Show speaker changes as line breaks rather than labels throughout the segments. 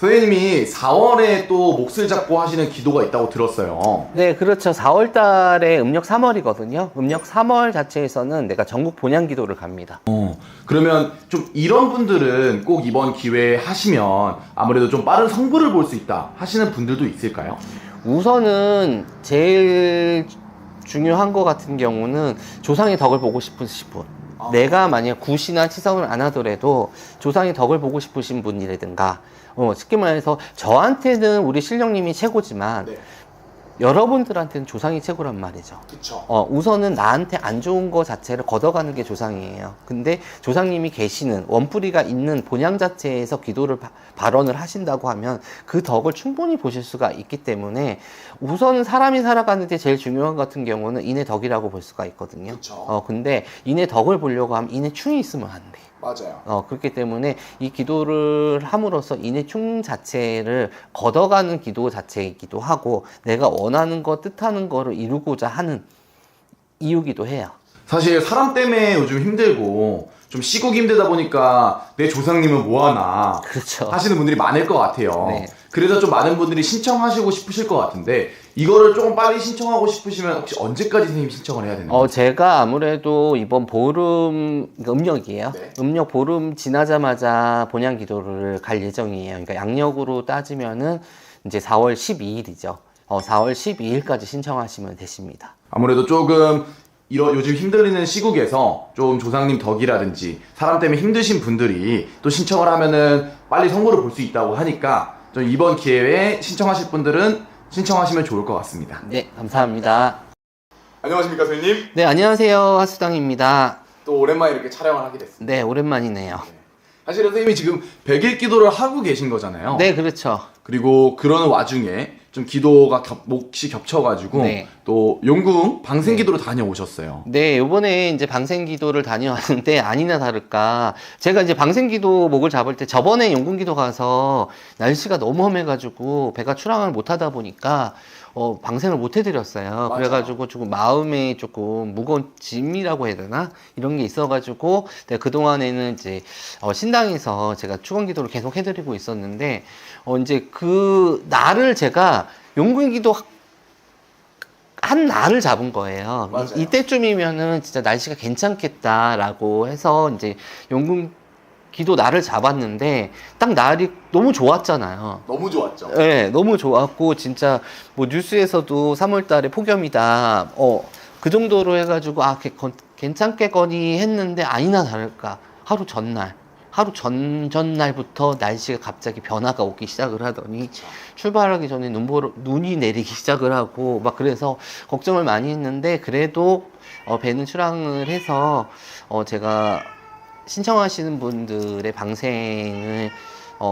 선생님이 4월에 또 몫을 잡고 하시는 기도가 있다고 들었어요.
네, 그렇죠. 4월 달에 음력 3월이거든요. 음력 3월 자체에서는 내가 전국 본향 기도를 갑니다.
그러면 좀 이런 분들은 꼭 이번 기회에 하시면 아무래도 좀 빠른 성부를 볼 수 있다 하시는 분들도 있을까요?
우선은 제일 중요한 것 같은 경우는 조상의 덕을 보고 싶으신 분. 내가 만약 굿이나 치성을 안 하더라도 조상의 덕을 보고 싶으신 분이라든가, 쉽게 말해서 저한테는 우리 신령님이 최고지만
네.
여러분들한테는 조상이 최고란 말이죠.
그쵸.
우선은 나한테 안 좋은 거 자체를 걷어가는 게 조상이에요. 근데 조상님이 계시는 원뿌리가 있는 본향 자체에서 기도를 발언을 하신다고 하면 그 덕을 충분히 보실 수가 있기 때문에 우선은 사람이 살아가는데 제일 중요한 것 같은 경우는 인의 덕이라고 볼 수가 있거든요.
그쵸.
근데 인의 덕을 보려고 하면 인의 충이 있으면 안 돼.
맞아요.
그렇기 때문에 이 기도를 함으로써 인의 충 자체를 걷어가는 기도 자체이기도 하고 내가 원하는 거 뜻하는 거를 이루고자 하는 이유기도 해요.
사실 사람 때문에 요즘 힘들고 좀 시국이 힘들다 보니까 내 조상님은 뭐하나
그렇죠.
하시는 분들이 많을 것 같아요.
네.
그래서 좀 많은 분들이 신청하시고 싶으실 것 같은데 이거를 조금 빨리 신청하고 싶으시면 혹시 언제까지 선생님 신청을 해야 되나요?
제가 아무래도 이번 보름, 그러니까 음력이에요.
네.
음력 보름 지나자마자 본향 기도를 갈 예정이에요. 그러니까 양력으로 따지면은 이제 4월 12일이죠. 4월 12일까지 신청하시면 되십니다.
아무래도 조금 이런 요즘 힘들리는 시국에서 좀 조상님 덕이라든지 사람 때문에 힘드신 분들이 또 신청을 하면은 빨리 성부를 볼 수 있다고 하니까 좀 이번 기회에 신청하실 분들은 신청하시면 좋을 것 같습니다.
네, 감사합니다.
안녕하십니까 선생님?
네, 안녕하세요. 하수당입니다.
또 오랜만에 이렇게 촬영을 하게 됐습니다.
네, 오랜만이네요.
사실은 선생님이 지금 100일 기도를 하고 계신 거잖아요.
네, 그렇죠.
그리고 그러는 와중에 좀 기도가 몫이 겹쳐가지고
네.
또 용궁 방생기도로 다녀오셨어요.
네, 요번에 이제 방생기도를 다녀왔는데 아니나 다를까 제가 이제 방생기도 목을 잡을 때 저번에 용궁기도 가서 날씨가 너무 험해가지고 배가 출항을 못 하다 보니까 방생을 못 해드렸어요.
맞아요.
그래가지고 조금 마음에 조금 무거운 짐이라고 해야 되나? 이런 게 있어가지고 네, 그동안에는 이제 신당에서 제가 축원기도를 계속 해드리고 있었는데 이제 그 날을 제가 용궁기도 한 날을 잡은 거예요.
맞아요.
이때쯤이면은 진짜 날씨가 괜찮겠다라고 해서 이제 용궁 기도 날을 잡았는데 딱 날이 너무 좋았잖아요.
너무 좋았죠.
네, 너무 좋았고 진짜 뭐 뉴스에서도 3월 달에 폭염이다. 그 정도로 해가지고 괜찮겠거니 했는데 아니나 다를까 하루 전날부터 날씨가 갑자기 변화가 오기 시작을 하더니 출발하기 전에 눈이 내리기 시작을 하고 막 그래서 걱정을 많이 했는데 그래도 배는 출항을 해서 제가 신청하시는 분들의 방생을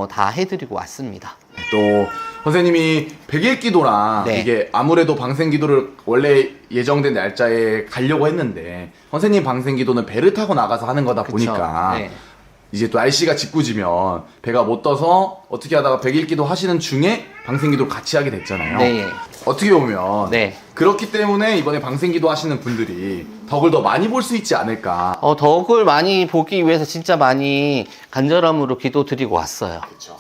다 해드리고 왔습니다.
또 선생님이 100일 기도랑
네.
이게 아무래도 방생 기도를 원래 예정된 날짜에 가려고 했는데 선생님 방생 기도는 배를 타고 나가서 하는 거다
그쵸?
보니까
네.
이제 또 날씨가 짓궂으면 배가 못 떠서 어떻게 하다가 100일 기도 하시는 중에 방생 기도를 같이 하게 됐잖아요.
네.
어떻게 보면
네.
그렇기 때문에 이번에 방생 기도 하시는 분들이 덕을 더 많이 볼 수 있지 않을까.
덕을 많이 보기 위해서 진짜 많이 간절함으로 기도 드리고 왔어요.
그렇죠.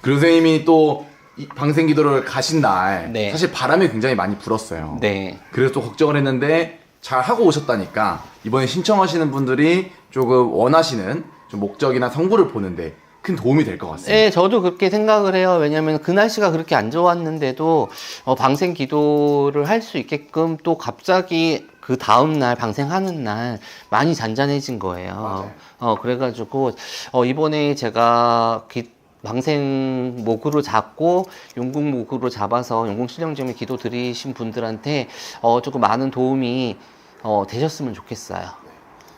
그리고 선생님이 또 이 방생 기도를 가신 날
네.
사실 바람이 굉장히 많이 불었어요.
네.
그래서 또 걱정을 했는데 잘 하고 오셨다니까 이번에 신청하시는 분들이 조금 원하시는 좀 목적이나 성부를 보는데 큰 도움이 될 것 같습니다.
네, 저도 그렇게 생각을 해요. 왜냐면 그 날씨가 그렇게 안 좋았는데도 방생 기도를 할 수 있게끔 또 갑자기 그 다음날 방생하는 날 많이 잔잔해진 거예요. 그래가지고 이번에 제가 방생 목으로 잡고 용궁 목으로 잡아서 용궁 신령점에 기도 드리신 분들한테 조금 많은 도움이 되셨으면 좋겠어요.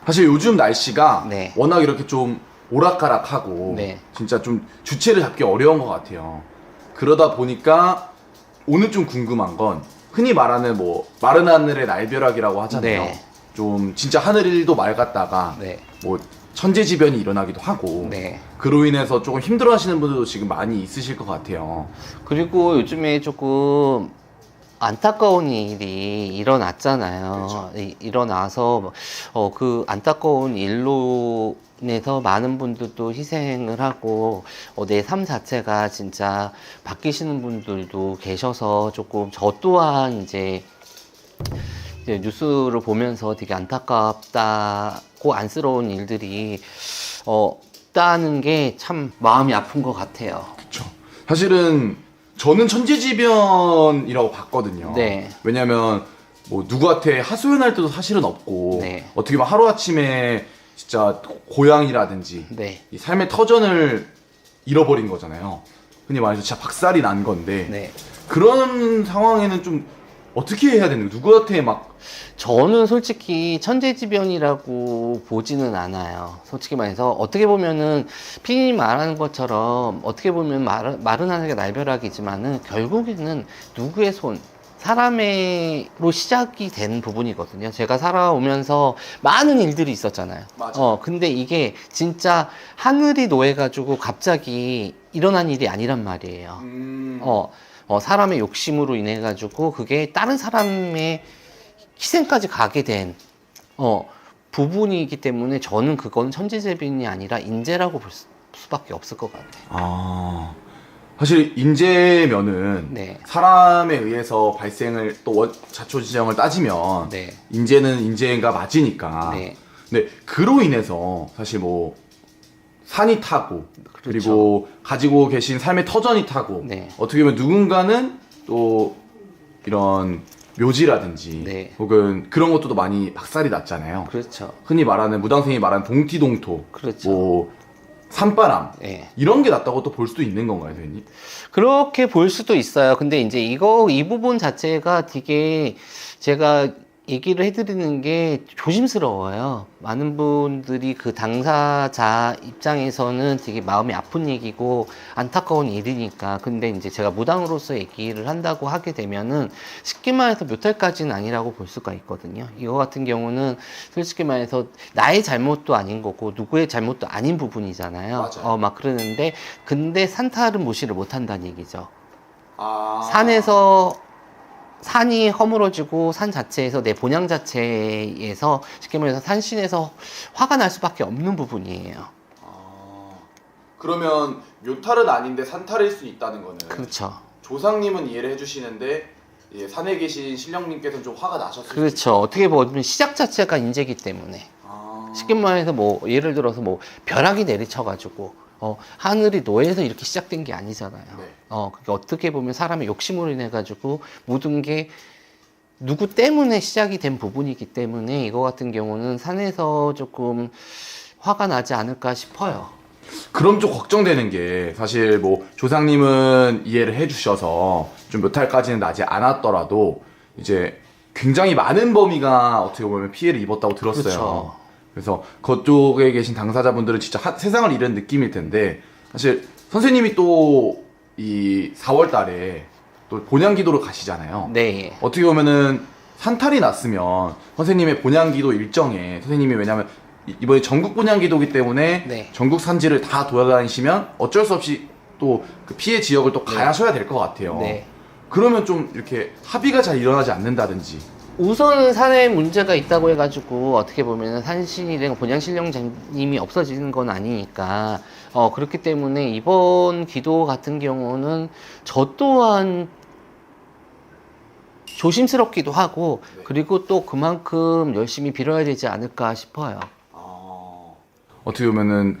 사실 요즘 날씨가
네.
워낙 이렇게 좀 오락가락하고
네.
진짜 좀 주체를 잡기 어려운 것 같아요. 그러다 보니까 오늘 좀 궁금한 건 흔히 말하는 뭐 마른 하늘의 날벼락이라고 하잖아요.
네.
좀 진짜 하늘도 맑았다가
네.
뭐 천재지변이 일어나기도 하고
네.
그로 인해서 조금 힘들어하시는 분들도 지금 많이 있으실 것 같아요.
그리고 요즘에 조금 안타까운 일이 일어났잖아요.
그렇죠.
일어나서 그 안타까운 일로 인해서 많은 분들도 희생을 하고 내 삶 자체가 진짜 바뀌시는 분들도 계셔서 조금 저 또한 이제 뉴스를 보면서 되게 안타깝다고 안쓰러운 일들이 없다는 게 참 마음이 아픈 것 같아요.
그쵸. 사실은 저는 천재지변이라고 봤거든요.
네.
왜냐면 뭐 누구한테 하소연할 때도 사실은 없고
네.
어떻게 보면 하루아침에 진짜 고향이라든지
네.
이 삶의 터전을 잃어버린 거잖아요. 흔히 말해서 진짜 박살이 난 건데
네.
그런 상황에는 좀 어떻게 해야 되는 거예요? 누구한테 막
저는 솔직히 천재지변이라고 보지는 않아요. 솔직히 말해서 어떻게 보면은 피디님 말하는 것처럼 어떻게 보면 말은 하는 게 날벼락이지만은 결국에는 누구의 손, 사람으로 시작이 된 부분이거든요. 제가 살아오면서 많은 일들이 있었잖아요.
맞아요.
근데 이게 진짜 하늘이 놓여가지고 갑자기 일어난 일이 아니란 말이에요. 사람의 욕심으로 인해 가지고 그게 다른 사람의 희생까지 가게 된 부분이기 때문에 저는 그건 천재지변이 아니라 인재라고 볼 수밖에 없을 것 같아요.
사실 인재면은
네.
사람에 의해서 발생을 또 자초지정을 따지면
네.
인재는 인재가 맞으니까.
네.
근데 그로 인해서 사실 뭐 산이 타고 그리고 가지고 계신 삶의 터전이 타고
네.
어떻게 보면 누군가는 또 이런 묘지라든지
네.
혹은 그런 것도 많이 박살이 났잖아요.
그렇죠.
흔히 말하는 무당생이 말하는 동티동토,
그렇죠.
뭐 산바람
네.
이런 게 났다고 또 볼 수도 있는 건가요, 선생님?
그렇게 볼 수도 있어요. 근데 이제 이 부분 자체가 되게 제가 얘기를 해드리는 게 조심스러워요. 많은 분들이 그 당사자 입장에서는 되게 마음이 아픈 얘기고 안타까운 일이니까. 근데 이제 제가 무당으로서 얘기를 한다고 하게 되면은 쉽게 말해서 묘탈까지는 아니라고 볼 수가 있거든요. 이거 같은 경우는 솔직히 말해서 나의 잘못도 아닌 거고 누구의 잘못도 아닌 부분이잖아요.
맞아요.
막 그러는데 근데 산타는 무시를 못 한다는 얘기죠.
아...
산이 허물어지고 산 자체에서 내 본향 자체에서 쉽게 말해서 산신에서 화가 날 수밖에 없는 부분이에요.
그러면 묘탈은 아닌데 산탈일 수 있다는 거는
그렇죠.
조상님은 이해를 해주시는데 산에 계신 신령님께서는 좀 화가 나셨을 수
그렇죠. 어떻게 보면 시작 자체가 인재기 때문에 쉽게 말해서 뭐 예를 들어서 뭐 벼락이 내리쳐가지고 하늘이 노예에서 이렇게 시작된 게 아니잖아요.
네.
그게 어떻게 보면 사람의 욕심으로 인해 가지고 모든 게 누구 때문에 시작이 된 부분이기 때문에 이거 같은 경우는 산에서 조금 화가 나지 않을까 싶어요.
그럼 좀 걱정되는 게 사실 뭐 조상님은 이해를 해주셔서 좀 묘탈까지는 나지 않았더라도 이제 굉장히 많은 범위가 어떻게 보면 피해를 입었다고 들었어요.
그렇죠.
그래서 그쪽에 계신 당사자분들은 진짜 세상을 잃은 느낌일 텐데 사실 선생님이 또 이 4월 달에 또 본향기도를 가시잖아요.
네.
어떻게 보면은 산탈이 났으면 선생님의 본향기도 일정에 선생님이 왜냐면 이번에 전국 본향기도기 때문에
네.
전국 산지를 다 돌아다니시면 어쩔 수 없이 또 그 피해 지역을 또 가셔야 될 것 같아요.
네.
그러면 좀 이렇게 합의가 잘 일어나지 않는다든지.
우선 산에 문제가 있다고 해가지고 어떻게 보면 산신이랑 본향신령님이 없어지는 건 아니니까 그렇기 때문에 이번 기도 같은 경우는 저 또한 조심스럽기도 하고
네.
그리고 또 그만큼 열심히 빌어야 되지 않을까 싶어요.
어떻게 보면은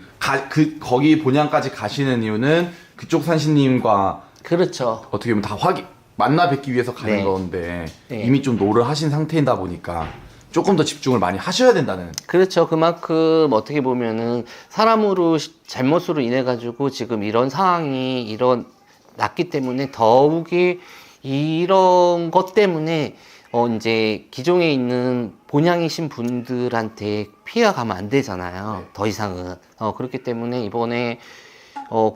거기 본향까지 가시는 이유는 그쪽 산신님과
그렇죠.
어떻게 보면 다 만나 뵙기 위해서 가는
네.
건데
네.
이미 좀 노를 하신 상태이다 보니까 조금 더 집중을 많이 하셔야 된다는.
그렇죠. 그만큼 어떻게 보면은 사람으로 잘못으로 인해 가지고 지금 이런 상황이 일어났기 때문에 더욱이 이런 것 때문에 이제 기존에 있는 본향이신 분들한테 피해가 가면 안 되잖아요.
네.
더 이상은. 그렇기 때문에 이번에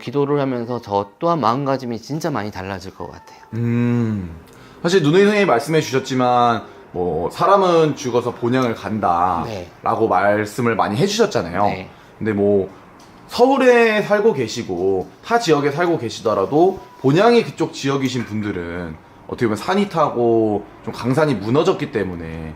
기도를 하면서 저 또한 마음가짐이 진짜 많이 달라질 것 같아요.
사실 눈의 선생님이 말씀해 주셨지만 뭐 사람은 죽어서 본향을 간다
네.
라고 말씀을 많이 해주셨잖아요.
네.
근데 뭐 서울에 살고 계시고 타 지역에 살고 계시더라도 본향이 그쪽 지역이신 분들은 어떻게 보면 산이 타고 좀 강산이 무너졌기 때문에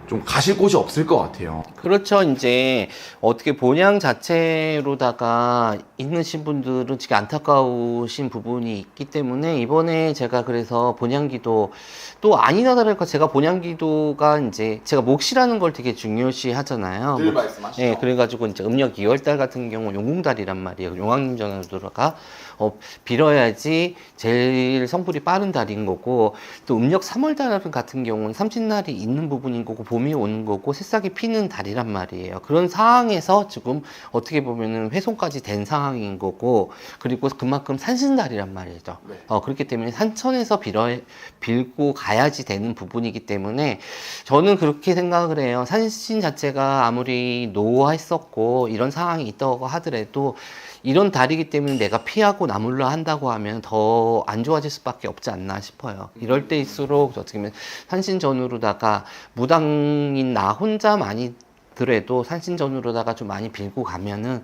좀 가실 곳이 없을 것 같아요.
그렇죠. 이제 어떻게 본향 자체로다가 있으신 분들은 되게 안타까우신 부분이 있기 때문에 이번에 제가 그래서 본향기도 또 아니나 다를까 제가 본향기도가 이제 제가 몫이라는 걸 되게 중요시 하잖아요.
늘 말씀하시죠.
예, 그래가지고 이제 음력 2월달 같은 경우 용궁달이란 말이에요. 용왕님 전화도가 빌어야지 제일 성불이 빠른 달인 거고 또 음력 3월달 같은 경우는 삼진날이 있는 부분인 거고 봄이 오는 거고 새싹이 피는 달이란 말이에요. 그런 상황에서 지금 어떻게 보면은 훼손까지 된 상황인 거고 그리고 그만큼 산신달이란 말이죠.
네.
그렇기 때문에 산천에서 빌고 가야지 되는 부분이기 때문에 저는 그렇게 생각을 해요. 산신 자체가 아무리 노했었고 이런 상황이 있다고 하더라도 이런 달이기 때문에 내가 피하고 나물러 한다고 하면 더 안 좋아질 수밖에 없지 않나 싶어요. 이럴 때일수록 어떻게 보면 산신전으로다가 무당인 나 혼자만이 더라도 산신전으로다가 좀 많이 빌고 가면은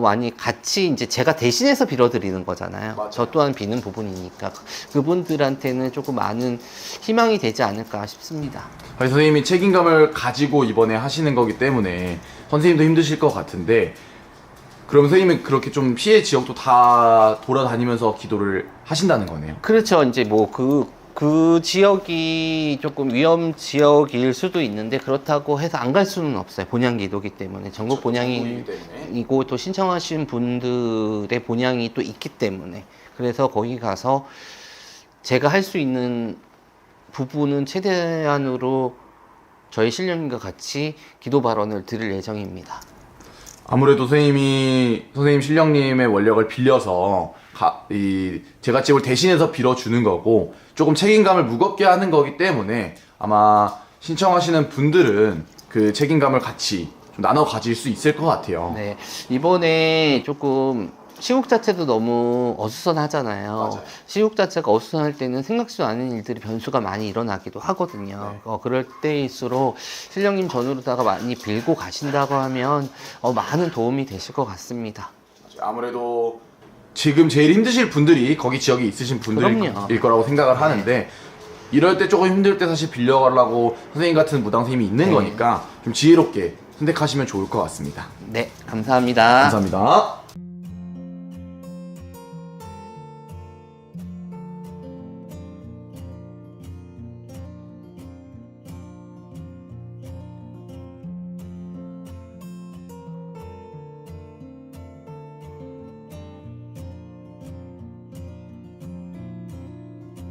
많이 같이 이제 제가 대신해서 빌어드리는 거잖아요.
맞아요.
저 또한 비는 부분이니까 그분들한테는 조금 많은 희망이 되지 않을까 싶습니다.
아니, 선생님이 책임감을 가지고 이번에 하시는 거기 때문에 선생님도 힘드실 것 같은데 그럼 선생님은 그렇게 좀 피해 지역도 다 돌아다니면서 기도를 하신다는 거네요.
그렇죠. 이제 뭐 그 지역이 조금 위험 지역일 수도 있는데 그렇다고 해서 안 갈 수는 없어요. 본향기도기 때문에 전국
전국이기 때문에.
본향이고 또 신청하신 분들의 본향이 또 있기 때문에 그래서 거기 가서 제가 할 수 있는 부분은 최대한으로 저희 신령님과 같이 기도 발언을 드릴 예정입니다.
아무래도 선생님 신령님의 원력을 빌려서 제갓집을 대신해서 빌어주는 거고 조금 책임감을 무겁게 하는 거기 때문에 아마 신청하시는 분들은 그 책임감을 같이 좀 나눠 가질 수 있을 것 같아요.
네, 이번에 조금 시국 자체도 너무 어수선하잖아요.
맞아요.
시국 자체가 어수선할 때는 생각지도 않은 일들이 변수가 많이 일어나기도 하거든요.
네.
그럴 때일수록 신령님 전으로다가 많이 빌고 가신다고 하면 많은 도움이 되실 것 같습니다.
아무래도 지금 제일 힘드실 분들이 거기 지역에 있으신 분들일
그럼요.
거라고 생각을 하는데 이럴 때 조금 힘들 때 사실 빌려가려고 선생님 같은 무당 선생님이 있는
네.
거니까 좀 지혜롭게 선택하시면 좋을 것 같습니다.
네, 감사합니다.
감사합니다.